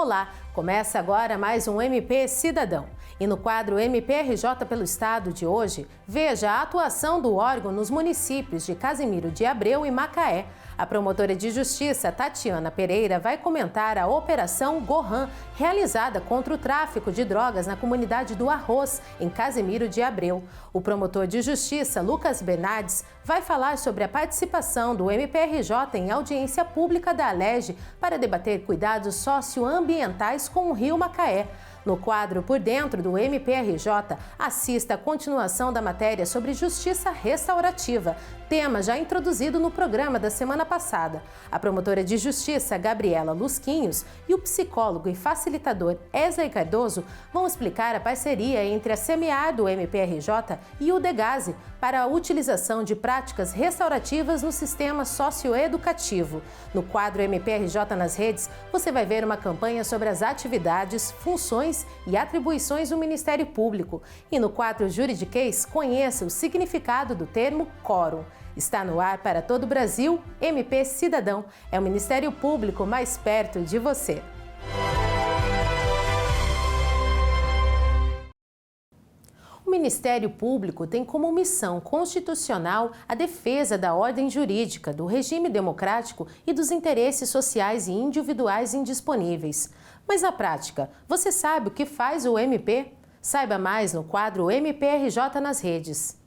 Olá, começa agora mais um MP Cidadão. E no quadro MPRJ pelo Estado de hoje, veja a atuação do órgão nos municípios de Casimiro de Abreu e Macaé. A promotora de justiça, Tatiana Pereira, vai comentar a Operação Gohan, realizada contra o tráfico de drogas na comunidade do Arroz, em Casimiro de Abreu. O promotor de justiça, Lucas Bernardes, vai falar sobre a participação do MPRJ em audiência pública da Alerj para debater cuidados socioambientais com o Rio Macaé. No quadro Por Dentro do MPRJ, assista a continuação da matéria sobre justiça restaurativa, tema já introduzido no programa da semana passada. A promotora de justiça, Gabriela Lusquinhos, e o psicólogo e facilitador Esley Cardoso vão explicar a parceria entre a CMEAR do MPRJ e o DEGASE para a utilização de práticas restaurativas no sistema socioeducativo. No quadro MPRJ nas redes, você vai ver uma campanha sobre as atividades, funções e atribuições do Ministério Público. E no quadro Juridiquês, conheça o significado do termo quórum. Está no ar para todo o Brasil, MP Cidadão. É o Ministério Público mais perto de você. O Ministério Público tem como missão constitucional a defesa da ordem jurídica, do regime democrático e dos interesses sociais e individuais indisponíveis. Mas na prática, você sabe o que faz o MP? Saiba mais no quadro MPRJ nas redes.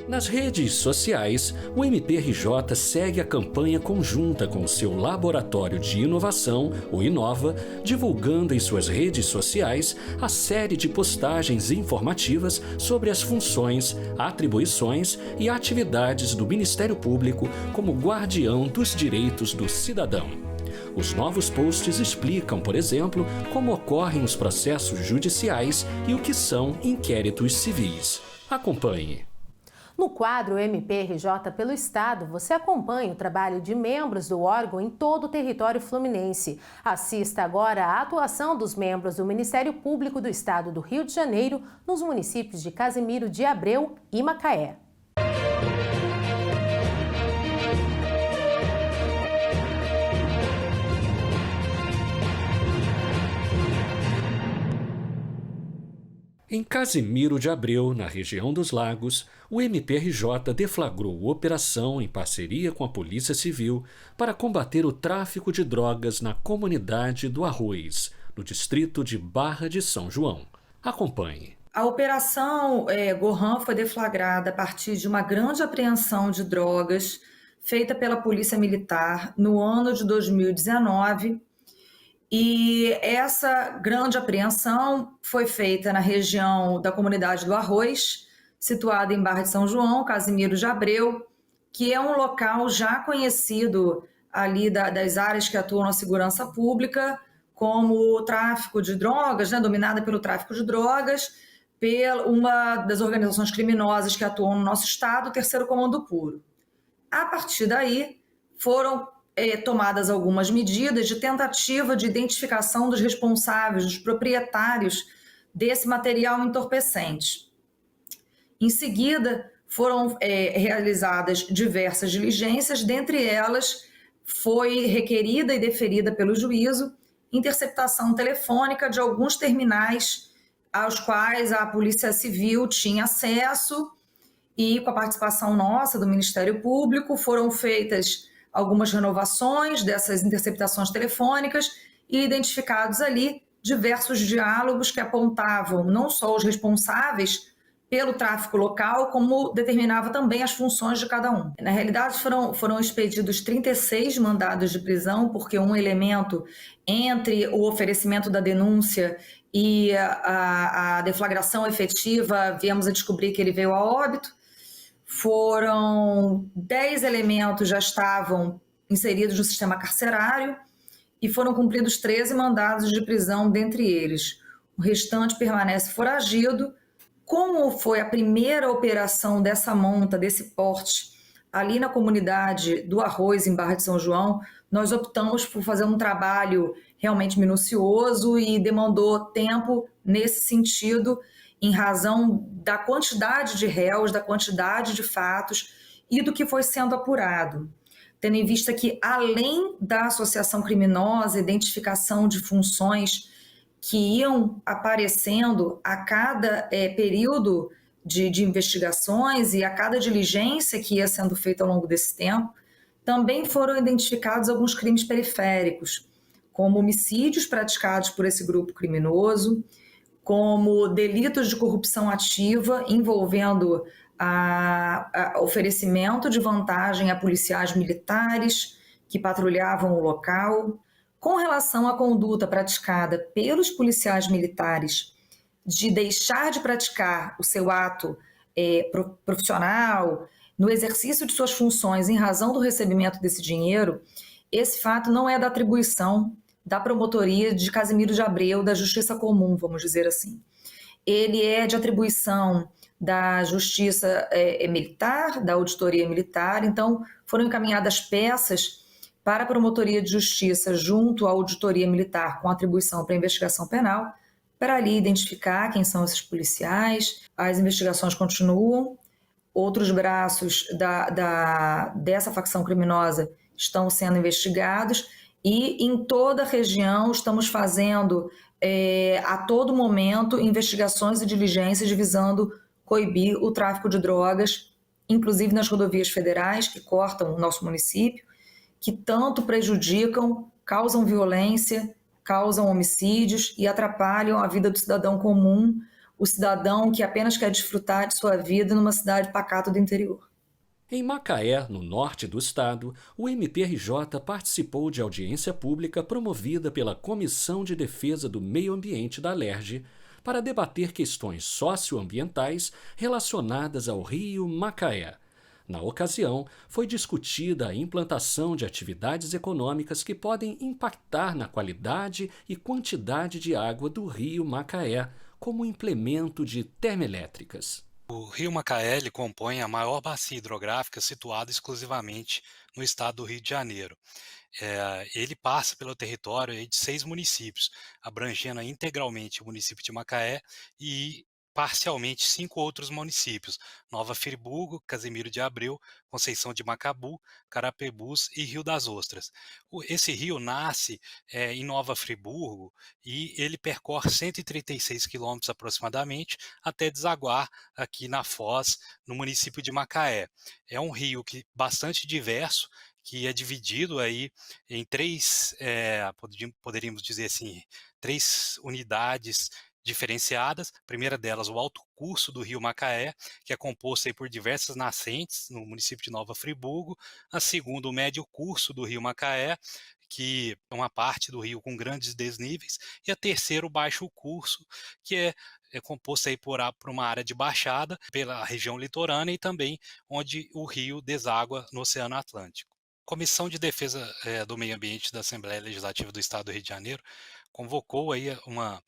Nas redes sociais, o MPRJ segue a campanha conjunta com o seu Laboratório de Inovação, o Inova, divulgando em suas redes sociais a série de postagens informativas sobre as funções, atribuições e atividades do Ministério Público como guardião dos direitos do cidadão. Os novos posts explicam, por exemplo, como ocorrem os processos judiciais e o que são inquéritos civis. Acompanhe. No quadro MPRJ pelo Estado, você acompanha o trabalho de membros do órgão em todo o território fluminense. Assista agora à atuação dos membros do Ministério Público do Estado do Rio de Janeiro nos municípios de Casimiro de Abreu e Macaé. Em Casimiro de Abreu, na região dos Lagos, o MPRJ deflagrou operação em parceria com a Polícia Civil para combater o tráfico de drogas na comunidade do Arroz, no distrito de Barra de São João. Acompanhe. A operação Gohan foi deflagrada a partir de uma grande apreensão de drogas feita pela Polícia Militar no ano de 2019. E essa grande apreensão foi feita na região da comunidade do Arroz, situada em Barra de São João, Casimiro de Abreu, que é um local já conhecido ali das áreas que atuam na segurança pública, como o tráfico de drogas, dominada pelo tráfico de drogas, pela uma das organizações criminosas que atuam no nosso estado, o Terceiro Comando Puro. A partir daí, foram tomadas algumas medidas de tentativa de identificação dos responsáveis, dos proprietários desse material entorpecente. Em seguida, foram realizadas diversas diligências, dentre elas foi requerida e deferida pelo juízo interceptação telefônica de alguns terminais aos quais a Polícia Civil tinha acesso e, com a participação nossa, do Ministério Público, foram feitas algumas renovações dessas interceptações telefônicas e identificados ali diversos diálogos que apontavam não só os responsáveis pelo tráfico local, como determinava também as funções de cada um. Na realidade, foram expedidos 36 mandados de prisão, porque um elemento entre o oferecimento da denúncia e a deflagração efetiva, viemos a descobrir que ele veio a óbito. Foram 10 elementos já estavam inseridos no sistema carcerário e foram cumpridos 13 mandados de prisão dentre eles. O restante permanece foragido. Como foi a primeira operação dessa monta, desse porte, ali na comunidade do Arroz, em Barra de São João, nós optamos por fazer um trabalho realmente minucioso e demandou tempo nesse sentido. em razão da quantidade de réus, da quantidade de fatos e do que foi sendo apurado, tendo em vista que, além da associação criminosa, identificação de funções que iam aparecendo a cada período de investigações e a cada diligência que ia sendo feita ao longo desse tempo, também foram identificados alguns crimes periféricos, como homicídios praticados por esse grupo criminoso, como delitos de corrupção ativa envolvendo oferecimento de vantagem a policiais militares que patrulhavam o local. Com relação à conduta praticada pelos policiais militares de deixar de praticar o seu ato profissional, no exercício de suas funções em razão do recebimento desse dinheiro, esse fato não é da atribuição da promotoria de Casimiro de Abreu, da Justiça Comum, vamos dizer assim. Ele é de atribuição da Justiça Militar, da Auditoria Militar, então foram encaminhadas peças para a Promotoria de Justiça junto à Auditoria Militar com atribuição para a investigação penal, para ali identificar quem são esses policiais. As investigações continuam, outros braços dessa facção criminosa estão sendo investigados e em toda a região estamos fazendo a todo momento investigações e diligências visando coibir o tráfico de drogas, inclusive nas rodovias federais que cortam o nosso município, que tanto prejudicam, causam violência, causam homicídios e atrapalham a vida do cidadão comum, o cidadão que apenas quer desfrutar de sua vida numa cidade pacata do interior. Em Macaé, no norte do estado, o MPRJ participou de audiência pública promovida pela Comissão de Defesa do Meio Ambiente da Alerj para debater questões socioambientais relacionadas ao rio Macaé. Na ocasião, foi discutida a implantação de atividades econômicas que podem impactar na qualidade e quantidade de água do rio Macaé, como implemento de termoelétricas. O rio Macaé ele compõe a maior bacia hidrográfica situada exclusivamente no estado do Rio de Janeiro. Ele passa pelo território de 6 municípios, abrangendo integralmente o município de Macaé e parcialmente 5 outros municípios: Nova Friburgo, Casimiro de Abreu, Conceição de Macabu, Carapebus e Rio das Ostras. Esse rio nasce em Nova Friburgo e ele percorre 136 quilômetros aproximadamente até desaguar aqui na Foz, no município de Macaé. É um rio bastante diverso, que é dividido aí em poderíamos dizer assim, 3 unidades diferenciadas. A primeira delas, o alto curso do rio Macaé, que é composto aí por diversas nascentes no município de Nova Friburgo. A segunda, o médio curso do rio Macaé, que é uma parte do rio com grandes desníveis. E a terceira, o baixo curso, que é composto aí por uma área de baixada pela região litorânea e também onde o rio deságua no Oceano Atlântico. A Comissão de Defesa do Meio Ambiente da Assembleia Legislativa do Estado do Rio de Janeiro convocou aí uma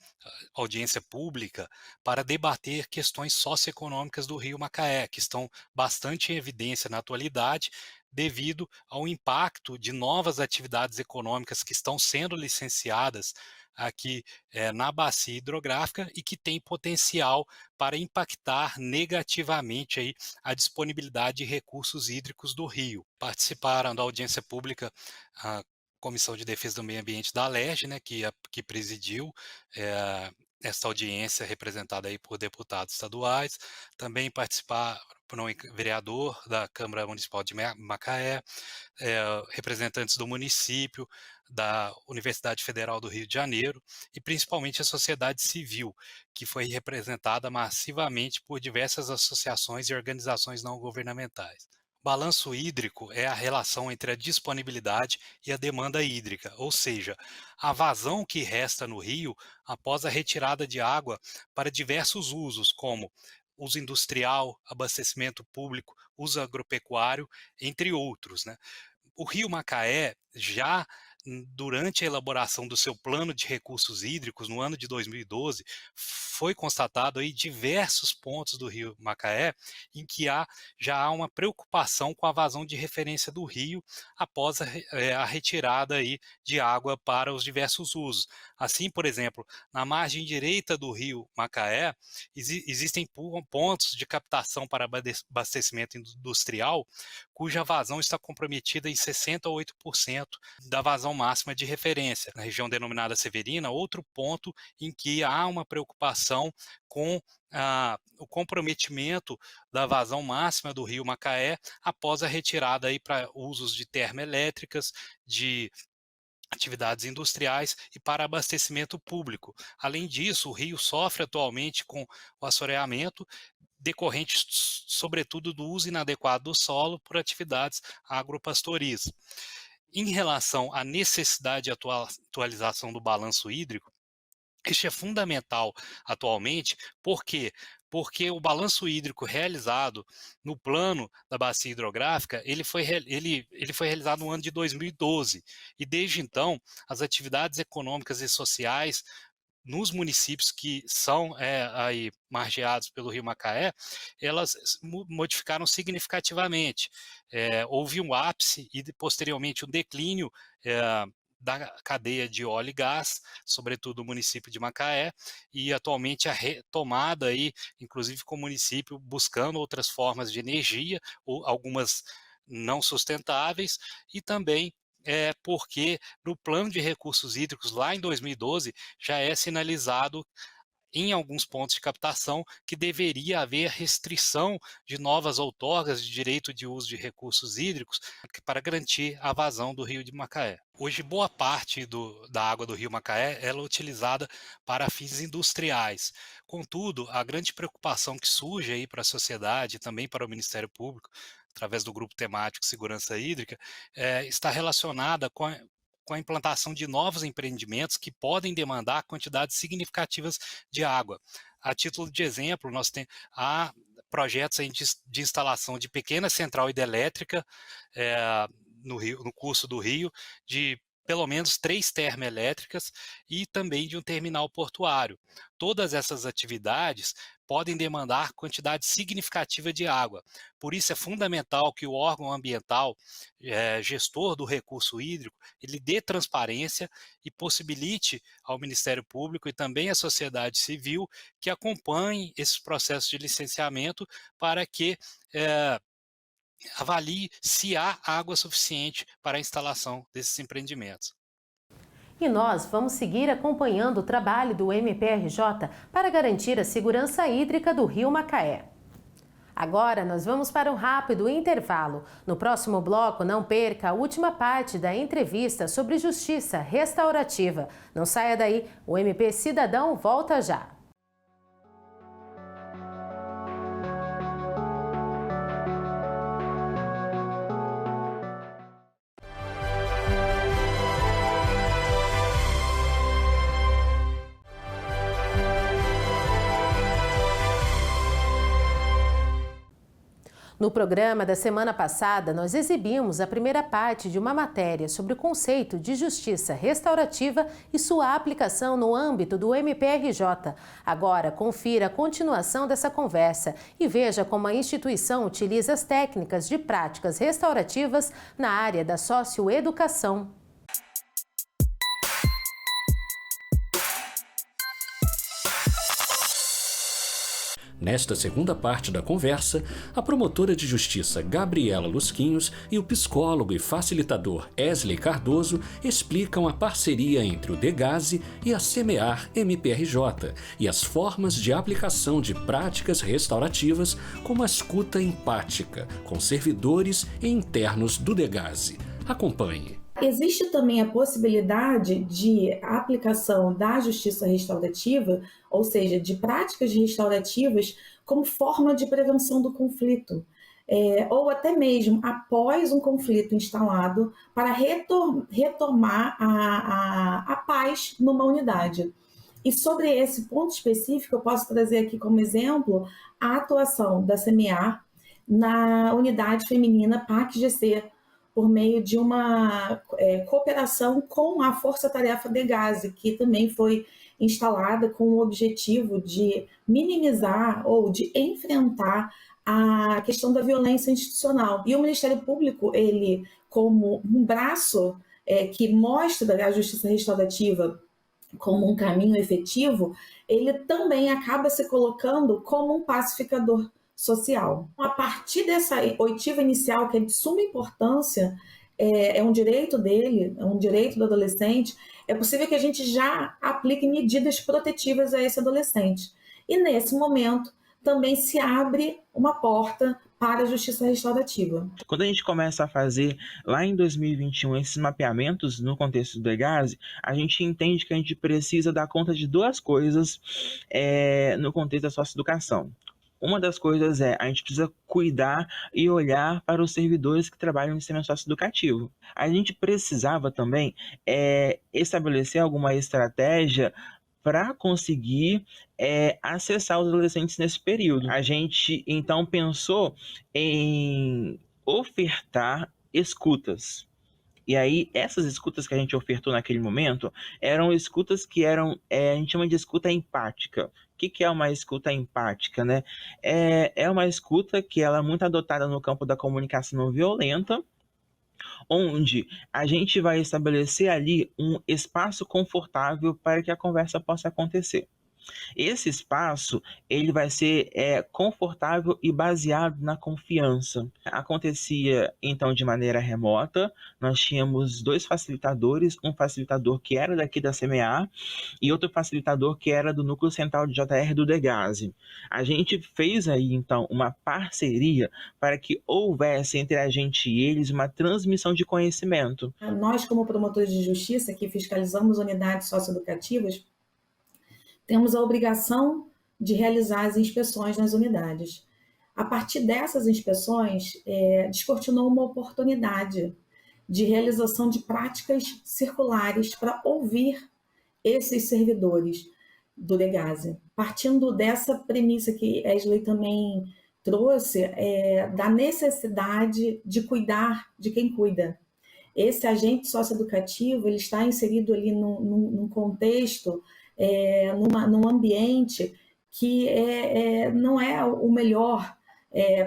audiência pública para debater questões socioeconômicas do rio Macaé, que estão bastante em evidência na atualidade, devido ao impacto de novas atividades econômicas que estão sendo licenciadas aqui na bacia hidrográfica e que tem potencial para impactar negativamente aí a disponibilidade de recursos hídricos do rio. Participaram da audiência pública a Comissão de Defesa do Meio Ambiente da Alerj, né, que presidiu esta audiência, representada aí por deputados estaduais. Também participaram um vereador da Câmara Municipal de Macaé, representantes do município, da Universidade Federal do Rio de Janeiro e principalmente a sociedade civil, que foi representada massivamente por diversas associações e organizações não governamentais. O balanço hídrico é a relação entre a disponibilidade e a demanda hídrica, ou seja, a vazão que resta no rio após a retirada de água para diversos usos, como uso industrial, abastecimento público, uso agropecuário, entre outros, né? O rio Macaé, já durante a elaboração do seu plano de recursos hídricos, no ano de 2012, foi constatado aí diversos pontos do rio Macaé em que já há uma preocupação com a vazão de referência do rio após a retirada aí de água para os diversos usos. Assim, por exemplo, na margem direita do rio Macaé, existem pontos de captação para abastecimento industrial cuja vazão está comprometida em 68% da vazão máxima de referência. Na região denominada Severina, outro ponto em que há uma preocupação com o comprometimento da vazão máxima do rio Macaé após a retirada aí para usos de termoelétricas, de atividades industriais e para abastecimento público. Além disso, o rio sofre atualmente com o assoreamento decorrente, sobretudo, do uso inadequado do solo por atividades agropastoris. Em relação à necessidade de atualização do balanço hídrico, este é fundamental atualmente, por quê? Porque o balanço hídrico realizado no plano da bacia hidrográfica, ele foi realizado no ano de 2012, e desde então as atividades econômicas e sociais nos municípios que são aí margeados pelo rio Macaé, elas modificaram significativamente. Houve um ápice e posteriormente um declínio da cadeia de óleo e gás, sobretudo o município de Macaé, e atualmente a retomada aí, inclusive com o município buscando outras formas de energia, ou algumas não sustentáveis, e também porque no plano de recursos hídricos, lá em 2012, já é sinalizado em alguns pontos de captação que deveria haver restrição de novas outorgas de direito de uso de recursos hídricos para garantir a vazão do rio de Macaé. Hoje, boa parte da água do rio Macaé ela é utilizada para fins industriais. Contudo, a grande preocupação que surge aí para a sociedade e também para o Ministério Público, através do Grupo Temático Segurança Hídrica, está relacionada com a implantação de novos empreendimentos que podem demandar quantidades significativas de água. A título de exemplo, há projetos aí de instalação de pequena central hidrelétrica no curso do rio, de pelo menos 3 termoelétricas e também de um terminal portuário. Todas essas atividades podem demandar quantidade significativa de água. Por isso é fundamental que o órgão ambiental, gestor do recurso hídrico, ele dê transparência e possibilite ao Ministério Público e também à sociedade civil que acompanhe esses processos de licenciamento para que avalie se há água suficiente para a instalação desses empreendimentos. E nós vamos seguir acompanhando o trabalho do MPRJ para garantir a segurança hídrica do rio Macaé. Agora nós vamos para um rápido intervalo. No próximo bloco, não perca a última parte da entrevista sobre justiça restaurativa. Não saia daí, o MP Cidadão volta já. No programa da semana passada, nós exibimos a primeira parte de uma matéria sobre o conceito de justiça restaurativa e sua aplicação no âmbito do MPRJ. Agora, confira a continuação dessa conversa e veja como a instituição utiliza as técnicas de práticas restaurativas na área da socioeducação. Nesta segunda parte da conversa, a promotora de justiça Gabriela Lusquinhos e o psicólogo e facilitador Esley Cardoso explicam a parceria entre o Degase e a Semear MPRJ e as formas de aplicação de práticas restaurativas como a escuta empática com servidores e internos do Degase. Acompanhe. Existe também a possibilidade de aplicação da justiça restaurativa, ou seja, de práticas restaurativas como forma de prevenção do conflito, ou até mesmo após um conflito instalado para retomar a paz numa unidade. E sobre esse ponto específico, eu posso trazer aqui como exemplo a atuação da Semear na unidade feminina PAC-GC, por meio de uma cooperação com a Força Tarefa DEGASE, que também foi instalada com o objetivo de minimizar ou de enfrentar a questão da violência institucional. E o Ministério Público, ele, como um braço que mostra a justiça restaurativa como um caminho efetivo, ele também acaba se colocando como um pacificador social. A partir dessa oitiva inicial, que é de suma importância, é um direito dele, é um direito do adolescente, é possível que a gente já aplique medidas protetivas a esse adolescente. E nesse momento também se abre uma porta para a justiça restaurativa. Quando a gente começa a fazer, lá em 2021, esses mapeamentos no contexto do DEGASE, a gente entende que a gente precisa dar conta de duas coisas no contexto da socioeducação. Uma das coisas a gente precisa cuidar e olhar para os servidores que trabalham no sistema socioeducativo. A gente precisava também estabelecer alguma estratégia para conseguir acessar os adolescentes nesse período. A gente, então, pensou em ofertar escutas. E aí, essas escutas que a gente ofertou naquele momento eram escutas que eram, a gente chama de escuta empática. O que é uma escuta empática, né? É uma escuta que ela é muito adotada no campo da comunicação não violenta, onde a gente vai estabelecer ali um espaço confortável para que a conversa possa acontecer. Esse espaço, ele vai ser confortável e baseado na confiança. Acontecia, então, de maneira remota. Nós tínhamos 2 facilitadores, um facilitador que era daqui da CMA e outro facilitador que era do Núcleo Central de JR do DEGASE. A gente fez aí, então, uma parceria para que houvesse entre a gente e eles uma transmissão de conhecimento. Nós, como promotores de justiça, que fiscalizamos unidades socioeducativas, temos a obrigação de realizar as inspeções nas unidades. A partir dessas inspeções, descortinou uma oportunidade de realização de práticas circulares para ouvir esses servidores do DEGASE. Partindo dessa premissa que Wesley também trouxe, da necessidade de cuidar de quem cuida. Esse agente socioeducativo, ele está inserido ali num contexto, num ambiente que não é o melhor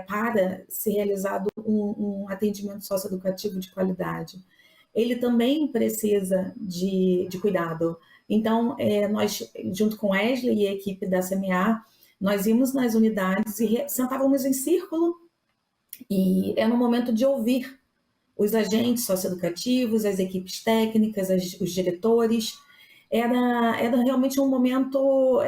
para ser realizado um atendimento socioeducativo de qualidade. Ele também precisa de cuidado. Então, nós, junto com Wesley e a equipe da CMA, nós íamos nas unidades e sentávamos em círculo, e era um momento de ouvir os agentes socioeducativos, as equipes técnicas, os diretores. Era realmente um momento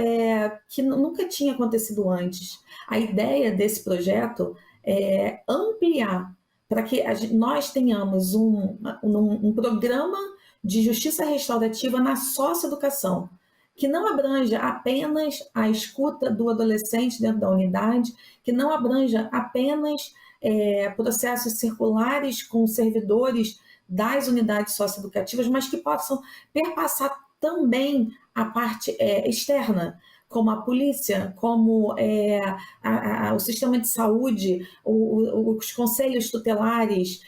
que nunca tinha acontecido antes. A ideia desse projeto é ampliar para que nós tenhamos um programa de justiça restaurativa na socioeducação, que não abranja apenas a escuta do adolescente dentro da unidade, que não abranja apenas processos circulares com servidores das unidades socioeducativas, mas que possam perpassar também a parte externa, como a polícia, como o sistema de saúde, os conselhos tutelares,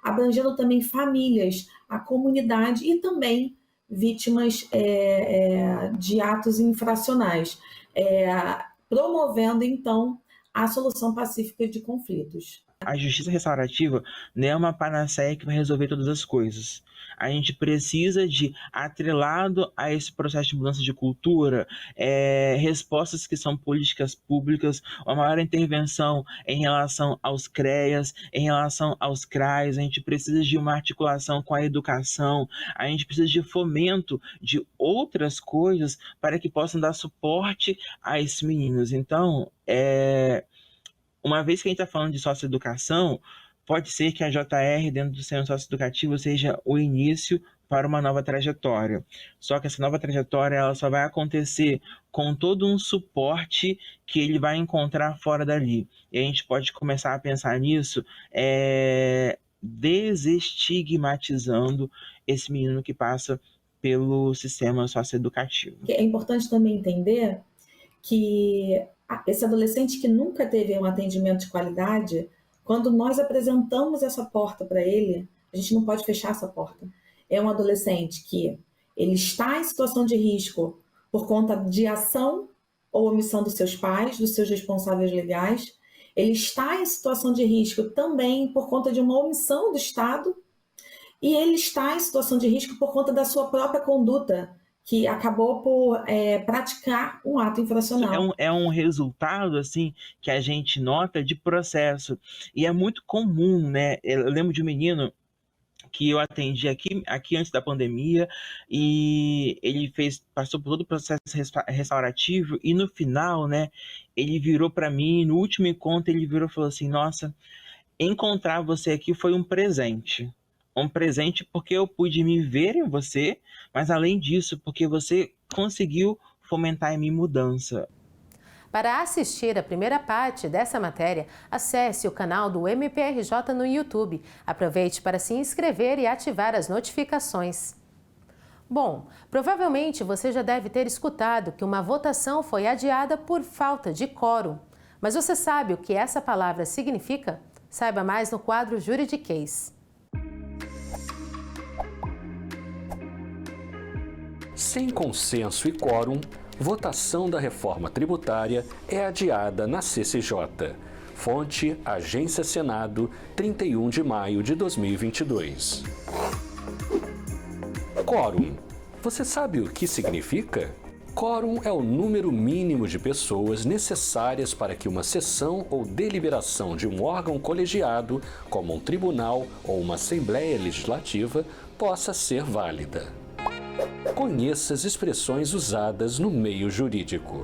abrangendo também famílias, a comunidade e também vítimas de atos infracionais, promovendo, então, a solução pacífica de conflitos. A justiça restaurativa não é uma panaceia que vai resolver todas as coisas. A gente precisa de, atrelado a esse processo de mudança de cultura, respostas que são políticas públicas, uma maior intervenção em relação aos CREAs, em relação aos CRAs. A gente precisa de uma articulação com a educação, a gente precisa de fomento de outras coisas para que possam dar suporte a esses meninos. Então, uma vez que a gente está falando de socioeducação, pode ser que a JR dentro do sistema socioeducativo seja o início para uma nova trajetória. Só que essa nova trajetória ela só vai acontecer com todo um suporte que ele vai encontrar fora dali. E a gente pode começar a pensar nisso desestigmatizando esse menino que passa pelo sistema socioeducativo. É importante também entender que esse adolescente que nunca teve um atendimento de qualidade Quando nós apresentamos essa porta para ele, a gente não pode fechar essa porta. É um adolescente que ele está em situação de risco por conta de ação ou omissão dos seus pais, dos seus responsáveis legais. Ele está em situação de risco também por conta de uma omissão do Estado. E ele está em situação de risco por conta da sua própria conduta, que acabou por praticar um ato infracional. É um resultado, assim, que a gente nota de processo. E é muito comum, né? Eu lembro de um menino que eu atendi aqui antes da pandemia, e ele passou por todo o processo restaurativo, e no final, né, ele virou para mim, no último encontro, ele virou e falou assim: nossa, encontrar você aqui foi um presente. Um presente porque eu pude me ver em você, mas além disso, porque você conseguiu fomentar em mim mudança. Para assistir a primeira parte dessa matéria, acesse o canal do MPRJ no YouTube. Aproveite para se inscrever e ativar as notificações. Bom, provavelmente você já deve ter escutado que uma votação foi adiada por falta de quórum. Mas você sabe o que essa palavra significa? Saiba mais no quadro Juridiquês. Sem consenso e quórum, votação da reforma tributária é adiada na CCJ. Fonte: Agência Senado, 31 de maio de 2022. Quórum. Você sabe o que significa? Quórum é o número mínimo de pessoas necessárias para que uma sessão ou deliberação de um órgão colegiado, como um tribunal ou uma assembleia legislativa, possa ser válida. Conheça as expressões usadas no meio jurídico.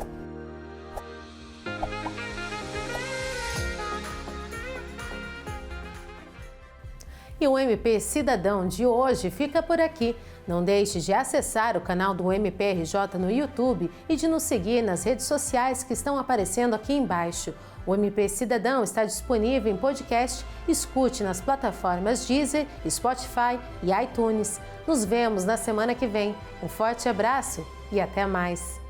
E o MP Cidadão de hoje fica por aqui. Não deixe de acessar o canal do MPRJ no YouTube e de nos seguir nas redes sociais que estão aparecendo aqui embaixo. O MP Cidadão está disponível em podcast. Escute nas plataformas Deezer, Spotify e iTunes. Nos vemos na semana que vem. Um forte abraço e até mais!